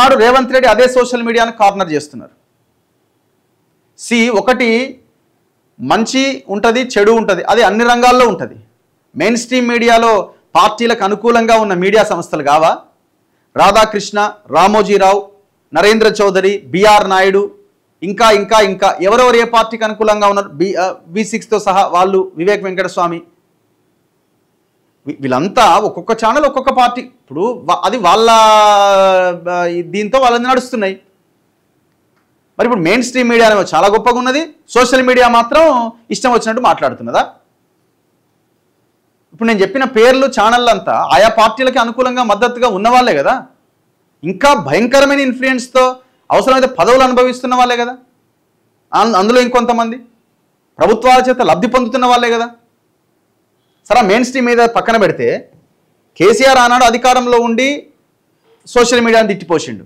నాడు రేవంత్ రెడ్డి అదే సోషల్ మీడియాను కార్నర్ చేస్తున్నారు. ఒకటి మంచి ఉంటుంది, చెడు ఉంటుంది, అది అన్ని రంగాల్లో ఉంటుంది. మెయిన్ స్ట్రీమ్ మీడియాలో పార్టీలకు అనుకూలంగా ఉన్న మీడియా సంస్థలు కావా? రాధాకృష్ణ, రామోజీరావు, నరేంద్ర చౌదరి, బిఆర్ నాయుడు, ఇంకా ఇంకా ఇంకా ఎవరెవరు ఏ పార్టీకి అనుకూలంగా ఉన్నారు, B6తో సహా వాళ్ళు, వివేక్ వెంకటస్వామి, వీళ్ళంతా ఒక్కొక్క ఛానల్ ఒక్కొక్క పార్టీ. ఇప్పుడు అది వాళ్ళ దీంతో వాళ్ళని నడుస్తున్నాయి. మరి ఇప్పుడు మెయిన్ స్ట్రీమ్ మీడియా చాలా గొప్పగా ఉన్నది, సోషల్ మీడియా మాత్రం ఇష్టం వచ్చినట్టు మాట్లాడుతున్నదా? ఇప్పుడు నేను చెప్పిన పేర్లు ఛానళ్ళు అంతా ఆయా పార్టీలకి అనుకూలంగా మద్దతుగా ఉన్నవాళ్లే కదా. ఇంకా భయంకరమైన ఇన్ఫ్లుయెన్స్తో అవసరమైతే పదవులు అనుభవిస్తున్న వాళ్ళే కదా. అందులో ఇంకొంతమంది ప్రభుత్వాల చేత లబ్ధి పొందుతున్న వాళ్ళే కదా. సరే, మెయిన్ స్ట్రీమ్ మీద పక్కన పెడితే కేసీఆర్ ఆనాడు అధికారంలో ఉండి సోషల్ మీడియాని తిట్టిపోసిండు.